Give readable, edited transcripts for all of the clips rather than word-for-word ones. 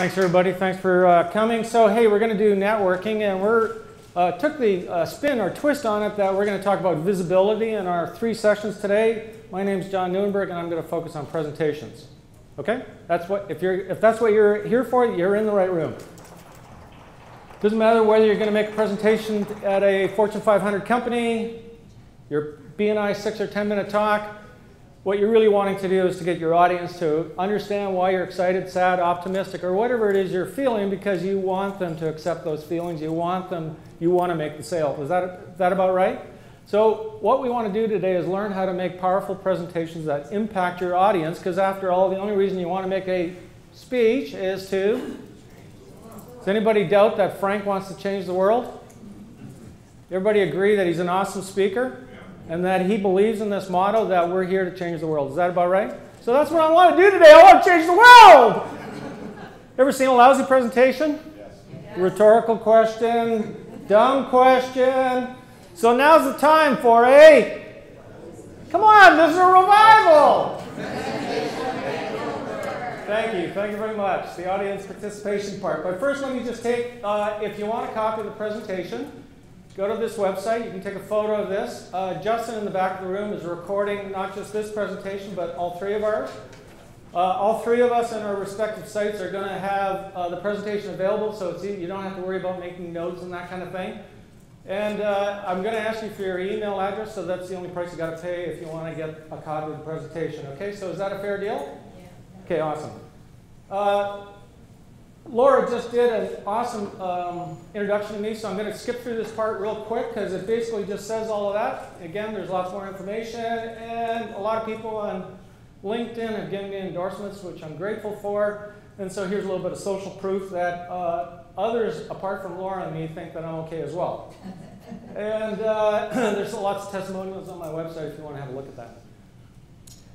Thanks, everybody. Thanks for coming. So, hey, we're going to do networking, and we're took the spin or twist on it that we're going to talk about visibility in our 3 sessions today. My name is John Newenberg, and I'm going to focus on presentations. Okay? That's what if that's what you're here for, you're in the right room. Doesn't matter whether you're going to make a presentation at a Fortune 500 company, your B&I 6 or 10-minute talk. What you're really wanting to do is to get your audience to understand why you're excited, sad, optimistic, or whatever it is you're feeling, because you want them to accept those feelings. You want to make the sale. Is that about right? So what we want to do today is learn how to make powerful presentations that impact your audience, because after all, the only reason you want to make a speech is to... Does anybody doubt that Frank wants to change the world? Everybody agree that he's an awesome speaker? And that he believes in this motto that we're here to change the world. Is that about right? So that's what I want to do today. I want to change the world! Ever seen a lousy presentation? Yes. Rhetorical question, dumb question. So now's the time for a... Come on, this is a revival! Thank you. Thank you very much. The audience participation part. But first, let me just take, if you want a copy of the presentation, go to this website. You can take a photo of this. Justin in the back of the room is recording not just this presentation, but all 3 of ours. All 3 of us in our respective sites are going to have the presentation available, so it's easy. You don't have to worry about making notes and that kind of thing. And I'm going to ask you for your email address, so that's the only price you got to pay if you want to get a copy of the presentation. Okay, so is that a fair deal? Yeah. Okay, awesome. Laura just did an awesome introduction to me, so I'm going to skip through this part real quick because it basically just says all of that. Again, there's lots more information, and a lot of people on LinkedIn have given me endorsements, which I'm grateful for. And so here's a little bit of social proof that others, apart from Laura and me, think that I'm okay as well. And there's lots of testimonials on my website if you want to have a look at that.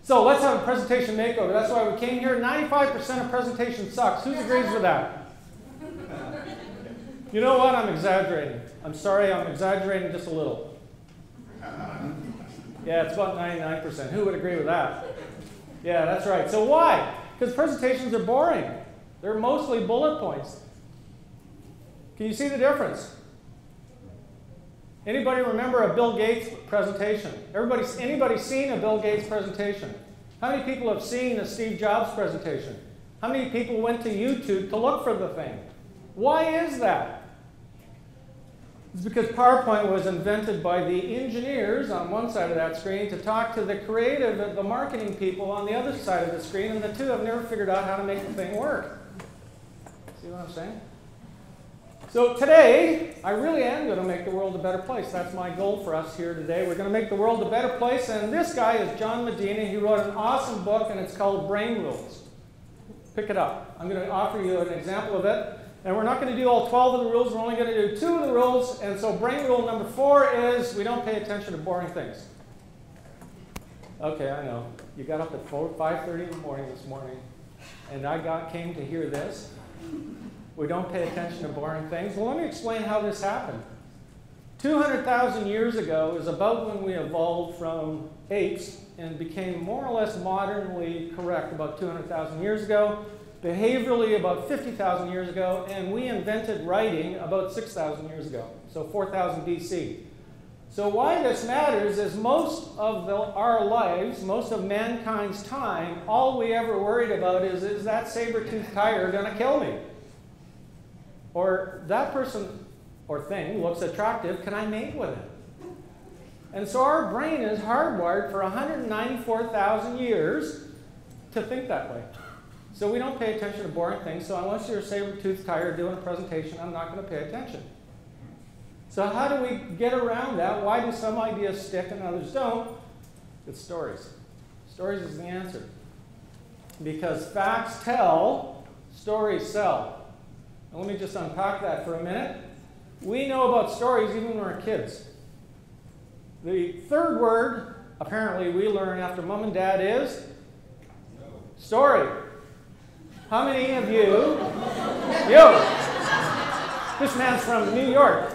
So let's have a presentation makeover. That's why we came here. 95% of presentation sucks. Who agrees with that? You know what? I'm exaggerating. I'm sorry, I'm exaggerating just a little. Yeah, it's about 99%. Who would agree with that? Yeah, that's right. So why? Because presentations are boring. They're mostly bullet points. Can you see the difference? Anybody remember a Bill Gates presentation? Anybody seen a Bill Gates presentation? How many people have seen a Steve Jobs presentation? How many people went to YouTube to look for the thing? Why is that? It's because PowerPoint was invented by the engineers on one side of that screen to talk to the creative, the marketing people on the other side of the screen, and the two have never figured out how to make the thing work. See what I'm saying? So today, I really am going to make the world a better place. That's my goal for us here today. We're going to make the world a better place. And this guy is John Medina. He wrote an awesome book, and it's called Brain Rules. Pick it up. I'm going to offer you an example of it. And we're not going to do all 12 of the rules. We're only going to do 2 of the rules. And so brain rule number 4 is we don't pay attention to boring things. Okay, I know. You got up at 5:30 in the morning this morning, and I came to hear this. We don't pay attention to boring things. Well, let me explain how this happened. 200,000 years ago is about when we evolved from apes and became more or less modernly correct about 200,000 years ago, behaviorally about 50,000 years ago, and we invented writing about 6,000 years ago, so 4,000 BC. So why this matters is most of our lives, most of mankind's time, all we ever worried about is that saber-toothed tiger going to kill me? Or that person or thing looks attractive, can I mate with it? And so our brain is hardwired for 194,000 years to think that way. So we don't pay attention to boring things, so unless you're a saber-toothed tiger doing a presentation, I'm not going to pay attention. So how do we get around that? Why do some ideas stick and others don't? It's stories. Stories is the answer. Because facts tell, stories sell. Let me just unpack that for a minute. We know about stories even when we're kids. The 3rd word, apparently, we learn after mom and dad is story. How many of you? This man's from New York.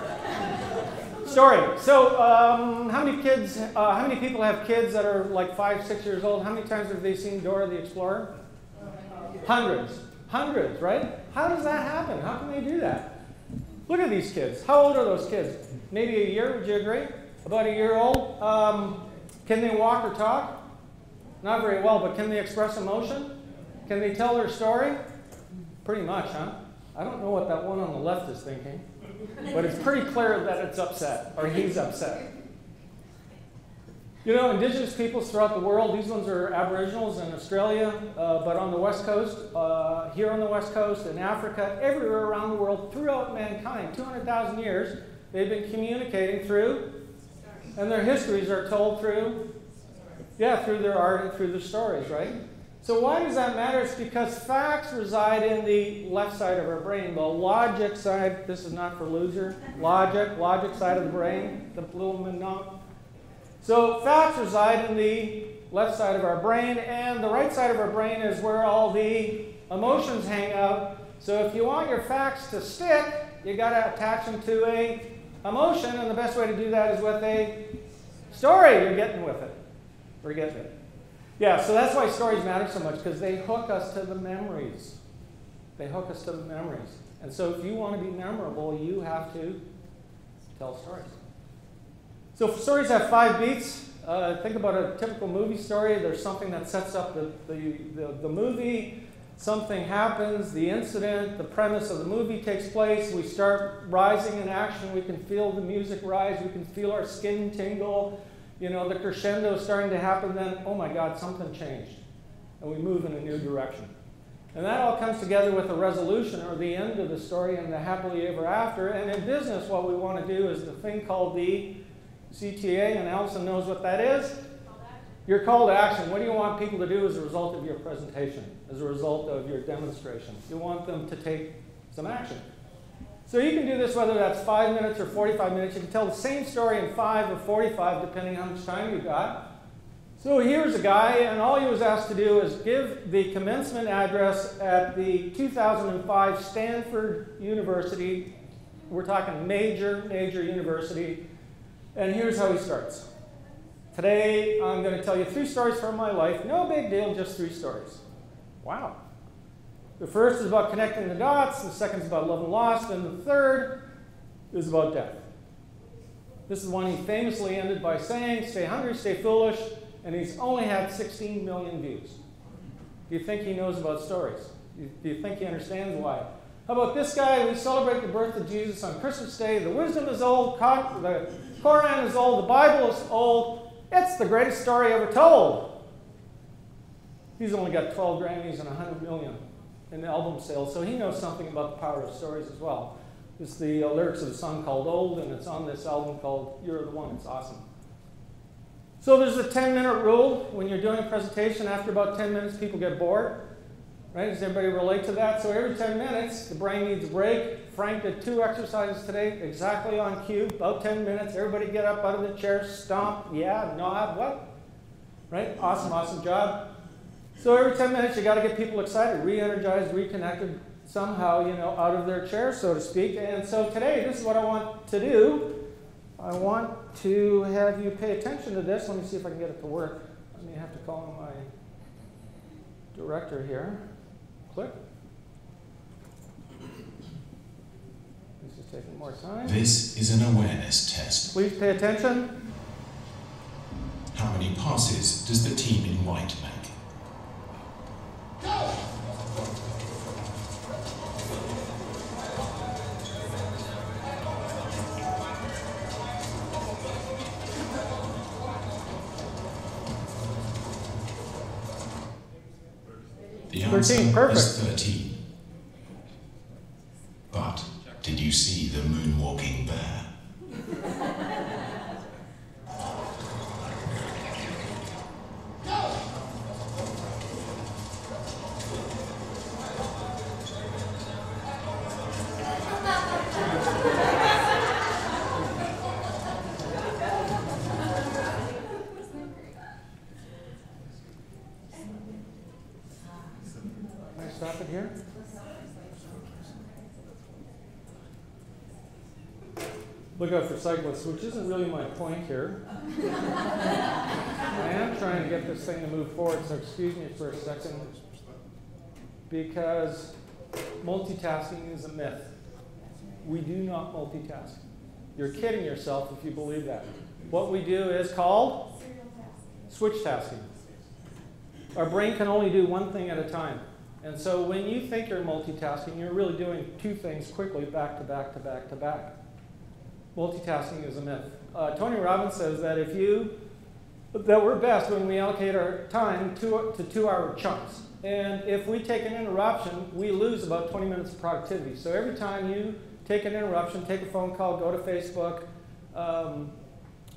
Story. So, how many people have kids that are like 5, 6 years old? How many times have they seen Dora the Explorer? Hundreds. Hundreds, right? How does that happen? How can they do that? Look at these kids. How old are those kids? Maybe a year, would you agree? About a year old. Can they walk or talk? Not very well, but can they express emotion? Can they tell their story? Pretty much, huh? I don't know what that one on the left is thinking, but it's pretty clear that it's upset, or he's upset. You know, indigenous peoples throughout the world, these ones are Aboriginals in Australia, but on the West Coast, here on the West Coast, in Africa, everywhere around the world, throughout mankind, 200,000 years, they've been communicating through, and their histories are told through, through their art and through their stories, right? So why does that matter? It's because facts reside in the left side of our brain. The logic side, this is not for loser, logic side of the brain, the little minot. So facts reside in the left side of our brain, and the right side of our brain is where all the emotions hang out. So if you want your facts to stick, you got to attach them to a emotion, and the best way to do that is with a story. You're getting with it. We're getting it. Yeah, so that's why stories matter so much, because they hook us to the memories. They hook us to the memories. And so if you want to be memorable, you have to tell stories. So stories have 5 beats. Think about a typical movie story. There's something that sets up the movie. Something happens, the incident, the premise of the movie takes place. We start rising in action. We can feel the music rise. We can feel our skin tingle. You know, the crescendo is starting to happen. Then, oh my God, something changed. And we move in a new direction. And that all comes together with a resolution, or the end of the story, and the happily ever after. And in business, what we want to do is the thing called the CTA, and Allison knows what that is. Your call to action. What do you want people to do as a result of your presentation, as a result of your demonstration? You want them to take some action. So you can do this whether that's 5 minutes or 45 minutes. You can tell the same story in 5 or 45, depending on how much time you've got. So here's a guy, and all he was asked to do is give the commencement address at the 2005 Stanford University. We're talking major university. And here's how he starts. Today, I'm going to tell you 3 stories from my life. No big deal, just 3 stories. Wow. The first is about connecting the dots. The second is about love and loss. And the third is about death. This is one he famously ended by saying, stay hungry, stay foolish. And he's only had 16 million views. Do you think he knows about stories? Do you think he understands why? How about this guy? We celebrate the birth of Jesus on Christmas Day. The wisdom is old. The Quran is old. The Bible is old. It's the greatest story ever told. He's only got 12 Grammys and 100 million in album sales, so he knows something about the power of stories as well. It's the lyrics of a song called Old, and it's on this album called You're the One. It's awesome. So there's a 10-minute rule. When you're doing a presentation, after about 10 minutes, people get bored. Right? Does everybody relate to that? So every 10 minutes, the brain needs a break. Frank did 2 exercises today, exactly on cue, about 10 minutes. Everybody get up out of the chair, stomp, yeah, nod, what? Right? Awesome job. So every 10 minutes, you got to get people excited, re-energized, reconnected, somehow, you know, out of their chair, so to speak. And so today, this is what I want to do. I want to have you pay attention to this. Let me see if I can get it to work. I may have to call my director here. Click. This is taking more time. This is an awareness test. Please pay attention. How many passes does the team in white make? Go! The answer 13, perfect. is 13. But did you see the moonwalking bear? Stop it here. Look out for cyclists, which isn't really my point here. I am trying to get this thing to move forward, so excuse me for a second. Because Multitasking is a myth. We do not multitask. You're kidding yourself if you believe that. What we do is called switch tasking. Our brain can only do one thing at a time. And so when you think you're multitasking, you're really doing two things quickly, back to back to back to back. Multitasking is a myth. Tony Robbins says that that we're best when we allocate our time to 2-hour chunks. And if we take an interruption, we lose about 20 minutes of productivity. So every time you take an interruption, take a phone call, go to Facebook,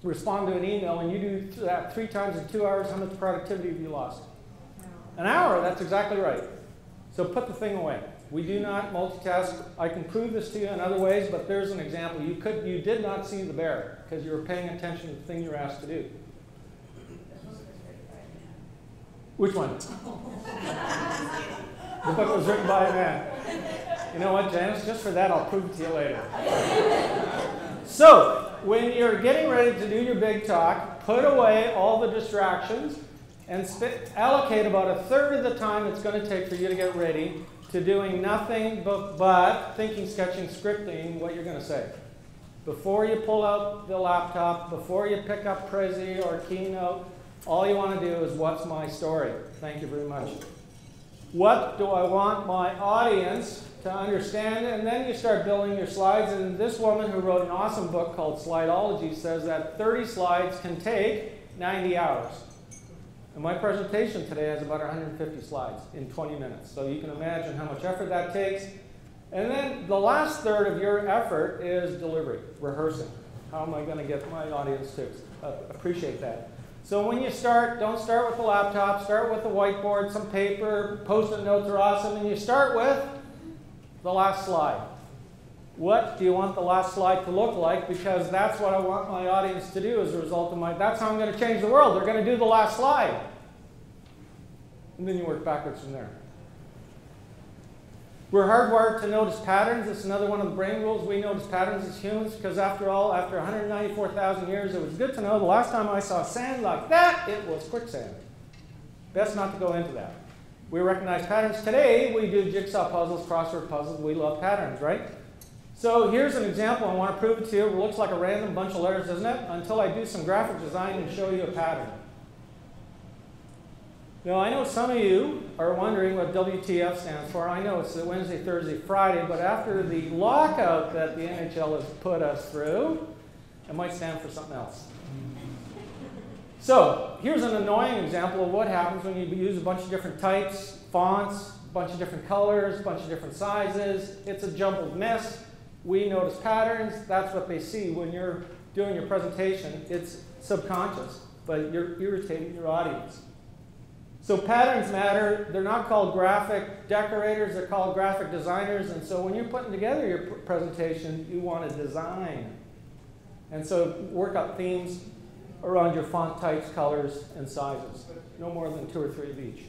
respond to an email, and you do that 3 times in 2 hours, how much productivity have you lost? An hour, that's exactly right. So put the thing away. We do not multitask. I can prove this to you in other ways, but there's an example. You did not see the bear because you were paying attention to the thing you were asked to do. Which one? The book was written by a man. You know what, Janice? Just for that, I'll prove it to you later. So, when you're getting ready to do your big talk, put away all the distractions and allocate about 1/3 of the time it's going to take for you to get ready to doing nothing but thinking, sketching, scripting what you're going to say. Before you pull out the laptop, before you pick up Prezi or Keynote, all you want to do is, what's my story? Thank you very much. What do I want my audience to understand? And then you start building your slides. And this woman who wrote an awesome book called Slideology says that 30 slides can take 90 hours. And my presentation today has about 150 slides in 20 minutes. So you can imagine how much effort that takes. And then the last 1/3 of your effort is delivery, rehearsing. How am I going to get my audience to appreciate that? So when you start, don't start with the laptop. Start with the whiteboard, some paper. Post-it notes are awesome. And you start with the last slide. What do you want the last slide to look like? Because that's what I want my audience to do as a result of that's how I'm going to change the world. They're going to do the last slide. And then you work backwards from there. We're hardwired to notice patterns. It's another one of the brain rules. We notice patterns as humans because after all, after 194,000 years, it was good to know the last time I saw sand like that, it was quicksand. Best not to go into that. We recognize patterns. Today, we do jigsaw puzzles, crossword puzzles. We love patterns, right? So here's an example. I want to prove it to you. It looks like a random bunch of letters, doesn't it? Until I do some graphic design and show you a pattern. Now, I know some of you are wondering what WTF stands for. I know it's the Wednesday, Thursday, Friday, but after the lockout that the NHL has put us through, it might stand for something else. So here's an annoying example of what happens when you use a bunch of different types, fonts, a bunch of different colors, a bunch of different sizes. It's a jumbled mess. We notice patterns. That's what they see when you're doing your presentation. It's subconscious, but you're irritating your audience. So patterns matter. They're not called graphic decorators. They're called graphic designers. And so when you're putting together your presentation, you want to design. And so work up themes around your font types, colors, and sizes. No more than 2 or 3 of each.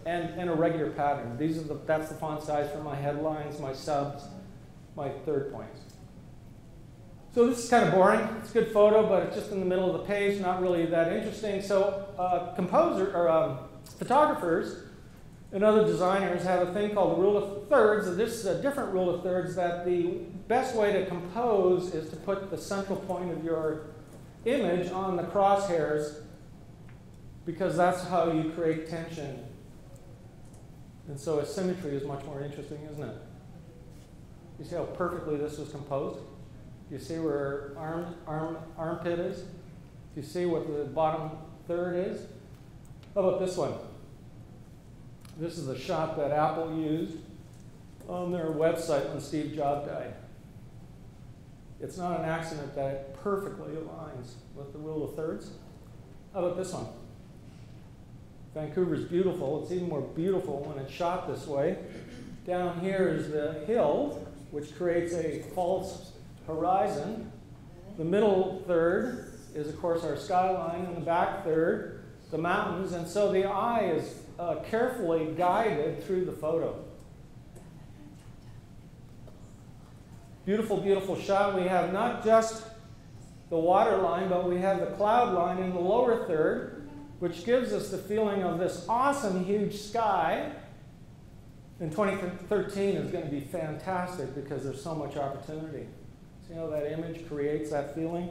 And a regular pattern. That's the font size for my headlines, my subs, my third points. So this is kind of boring. It's a good photo, but it's just in the middle of the page, not really that interesting. So photographers and other designers have a thing called the rule of thirds. And this is a different rule of thirds, that the best way to compose is to put the central point of your image on the crosshairs, because that's how you create tension. And so asymmetry is much more interesting, isn't it? You see how perfectly this was composed? You see where armpit is? You see what the bottom third is? How about this one? This is a shot that Apple used on their website when Steve Jobs died. It's not an accident that it perfectly aligns with the rule of thirds. How about this one? Vancouver's beautiful. It's even more beautiful when it's shot this way. Down here is the hill, which creates a false horizon. The middle third is, of course, our skyline, and the back third, the mountains. And so the eye is carefully guided through the photo. Beautiful, beautiful shot. We have not just the water line, but we have the cloud line in the lower third, which gives us the feeling of this awesome, huge sky. And 2013 is going to be fantastic because there's so much opportunity. See how that image creates that feeling?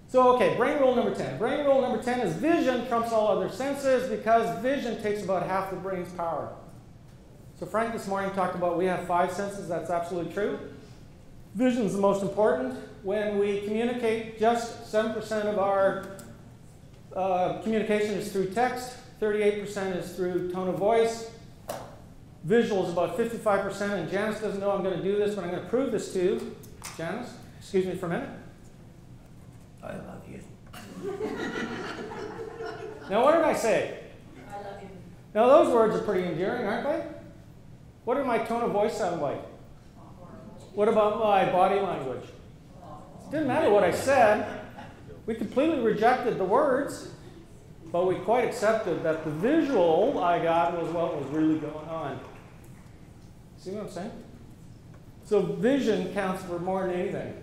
So, okay, brain rule number 10. Brain rule number 10 is vision trumps all other senses because vision takes about half the brain's power. So Frank this morning talked about we have 5 senses. That's absolutely true. Vision is the most important. When we communicate, just 7% of our communication is through text, 38% is through tone of voice. Visual is about 55%, and Janice doesn't know I'm going to do this, but I'm going to prove this to you. Janice, excuse me for a minute. I love you. Now, what did I say? I love you. Now, those words are pretty endearing, aren't they? What did my tone of voice sound like? What about my body language? It didn't matter what I said. We completely rejected the words, but we quite accepted that the visual I got was what was really going on. See what I'm saying? So vision counts for more than anything.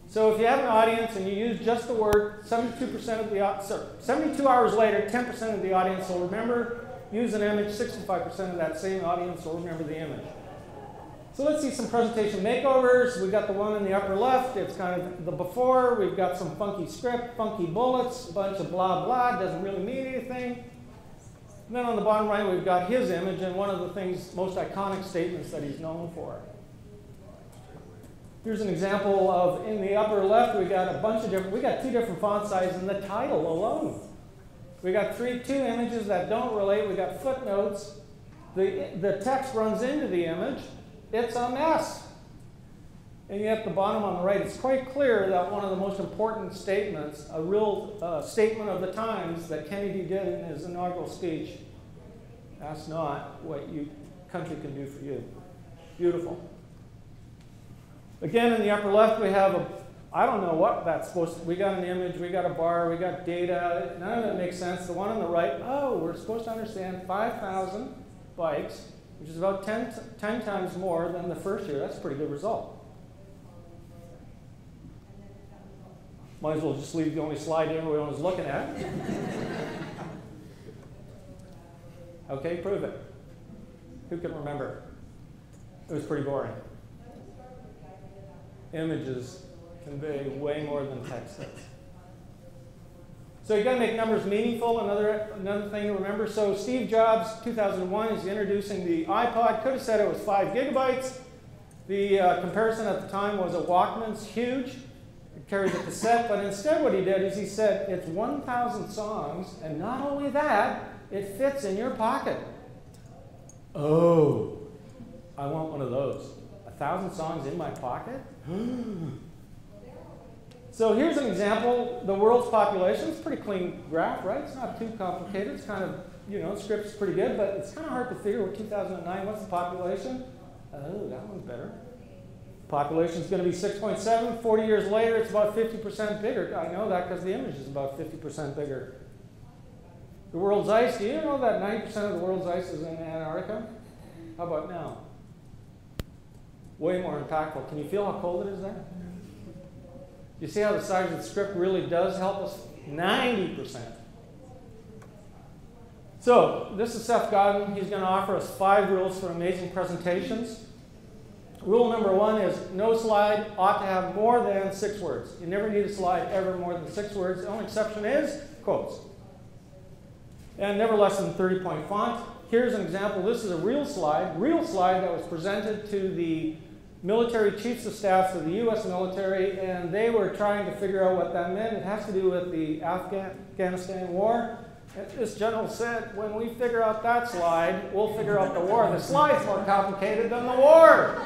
So if you have an audience and you use just the word, 72% of the 72 hours later, 10% of the audience will remember. Use an image, 65% of that same audience will remember the image. So let's see some presentation makeovers. We've got the one in the upper left. It's kind of the before. We've got some funky script, funky bullets, a bunch of blah, blah. Doesn't really mean anything. And then on the bottom right, we've got his image and one of the things, most iconic statements that he's known for. Here's an example of, in the upper left, we got a bunch of different, we got 2 different font sizes in the title alone. We got 2 images that don't relate. We got footnotes. The text runs into the image. It's a mess. And yet the bottom on the right, it's quite clear that one of the most important statements, a real statement of the times that Kennedy did in his inaugural speech, ask not what your country can do for you. Beautiful. Again, in the upper left, we have I don't know what that's supposed to be. We got an image, we got a bar, we got data. None of it makes sense. The one on the right, oh, we're supposed to understand 5,000 bikes, which is about 10 times more than the first year. That's a pretty good result. Might as well just leave the only slide everyone was looking at. Okay, prove it. Who can remember? It was pretty boring. Images convey way more than text does. So you got to make numbers meaningful. Another thing to remember. So Steve Jobs, 2001, is introducing the iPod. Could have said it was 5 gigabytes. The comparison at the time was a Walkman's huge. It carries a cassette, but instead what he did is he said it's 1,000 songs, and not only that, it fits in your pocket. Oh, I want one of those. 1,000 songs in my pocket? So here's an example. The world's population. It's a pretty clean graph, right? It's not too complicated. It's kind of, the script's pretty good, but it's kind of hard to figure with 2009. What's the population? Oh, that one's better. Population's going to be 6.7. 40 years later, it's about 50% bigger. I know that because the image is about 50% bigger. The world's ice. Do you know that 90% of the world's ice is in Antarctica? How about now? Way more impactful. Can you feel how cold it is there? You see how the size of the script really does help us? 90%. So this is Seth Godin. He's going to offer us 5 rules for amazing presentations. Rule number 1 is no slide ought to have more than 6 words. You never need a slide ever more than 6 words. The only exception is quotes. And never less than 30-point font. Here's an example. This is a real slide that was presented to the military chiefs of staffs of the U.S. military, and they were trying to figure out what that meant. It has to do with the Afghanistan war. And this general said, when we figure out that slide, we'll figure out the war. The slide's more complicated than the war.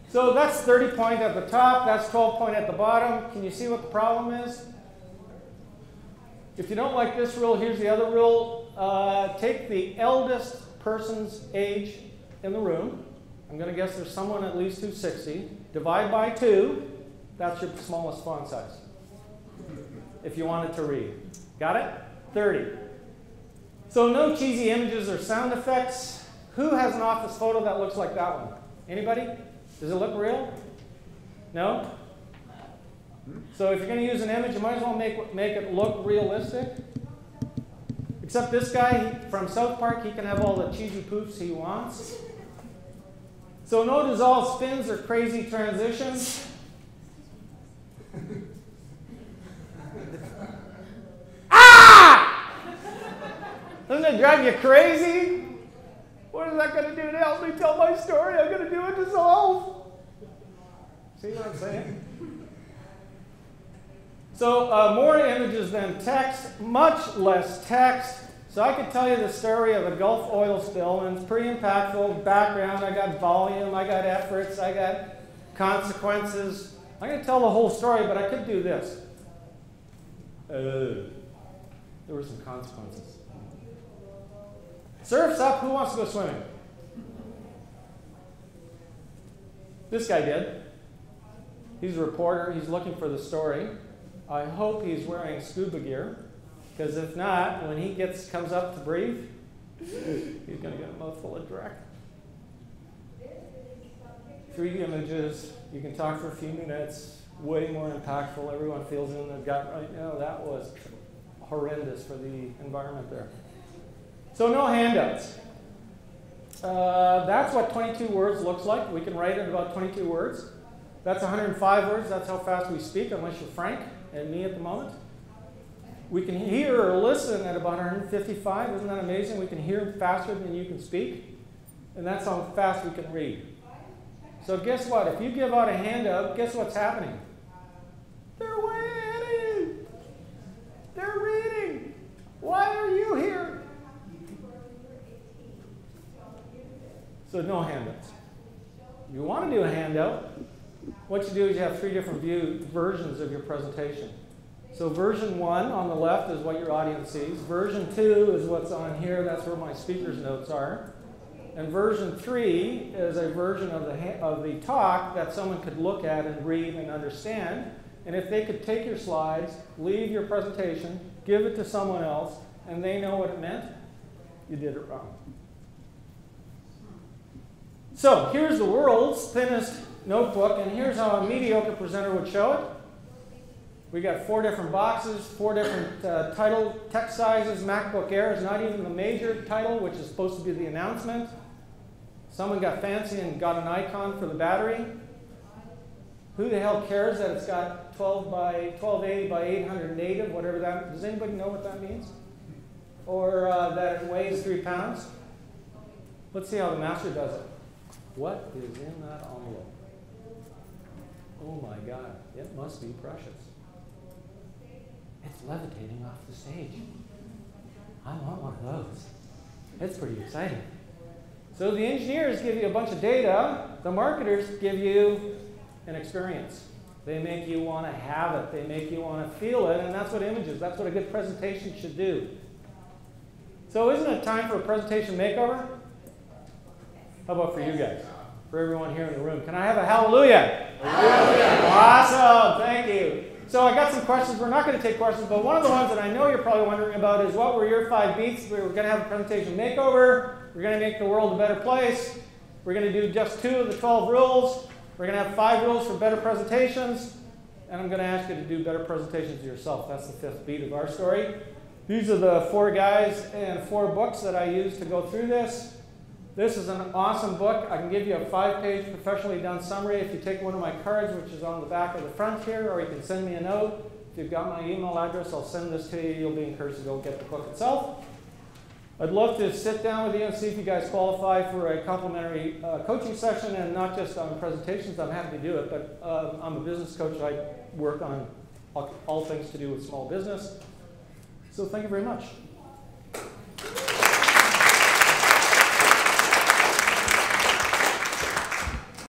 So that's 30-point at the top. That's 12-point at the bottom. Can you see what the problem is? If you don't like this rule, here's the other rule. Take the eldest person's age in the room. I'm going to guess there's someone at least who's 60. Divide by 2. That's your smallest font size, if you wanted to read. Got it? 30. So no cheesy images or sound effects. Who has an office photo that looks like that one? Anybody? Does it look real? No? So if you're going to use an image, you might as well make it look realistic. Except this guy from South Park, he can have all the cheesy poofs he wants. So notice all spins or crazy transitions. Ah! Doesn't it drive you crazy? What is that going to do to help me tell my story? I'm going to do it to solve. See what I'm saying? So more images than text, much less text. So I could tell you the story of a Gulf oil spill, and it's pretty impactful. Background, I got volume, I got efforts, I got consequences. I'm going to tell the whole story, but I could do this. There were some consequences. Surf's up, who wants to go swimming? This guy did. He's a reporter, he's looking for the story. I hope he's wearing scuba gear, because if not, when he comes up to breathe, he's going to get a mouthful of dreck. 3 images, you can talk for a few minutes, way more impactful. Everyone feels it in their gut right now. That was horrendous for the environment there. So no handouts. That's what 22 words looks like. We can write in about 22 words. That's 105 words. That's how fast we speak, unless you're Frank and me at the moment. We can hear or listen at about 155. Isn't that amazing? We can hear faster than you can speak. And that's how fast we can read. So guess what? If you give out a handout, guess what's happening? They're way ahead of you. They're reading. Why are you here? So no handouts. If you want to do a handout, what you do is you have 3 different versions of your presentation. So version 1 on the left is what your audience sees. Version 2 is what's on here. That's where my speaker's notes are. And version 3 is a version of the talk that someone could look at and read and understand. And if they could take your slides, leave your presentation, give it to someone else, and they know what it meant, you did it wrong. So here's the world's thinnest notebook, and here's how a mediocre presenter would show it. We got 4 different boxes, 4 different title text sizes. MacBook Air is not even the major title, which is supposed to be the announcement. Someone got fancy and got an icon for the battery. Who the hell cares that it's got 1280 by 800 native, whatever that, does anybody know what that means? Or that it weighs 3 pounds? Let's see how the master does it. What is in that envelope? Oh my God, it must be precious. It's levitating off the stage. I want one of those. It's pretty exciting. So the engineers give you a bunch of data. The marketers give you an experience. They make you want to have it. They make you want to feel it. And that's what images, that's what a good presentation should do. So isn't it time for a presentation makeover? How about for you guys? For everyone here in the room. Can I have a hallelujah? Hallelujah. Awesome. Thank you. So I got some questions. We're not going to take questions, but one of the ones that I know you're probably wondering about is what were your 5 beats? We were going to have a presentation makeover. We're going to make the world a better place. We're going to do just 2 of the 12 rules. We're going to have 5 rules for better presentations. And I'm going to ask you to do better presentations yourself. That's the 5th beat of our story. These are the 4 guys and 4 books that I used to go through this. This is an awesome book. I can give you a 5-page professionally done summary if you take one of my cards, which is on the back of the front here, or you can send me a note. If you've got my email address, I'll send this to you. You'll be encouraged to go get the book itself. I'd love to sit down with you and see if you guys qualify for a complimentary coaching session, and not just on presentations. I'm happy to do it, but I'm a business coach. I work on all things to do with small business. So thank you very much.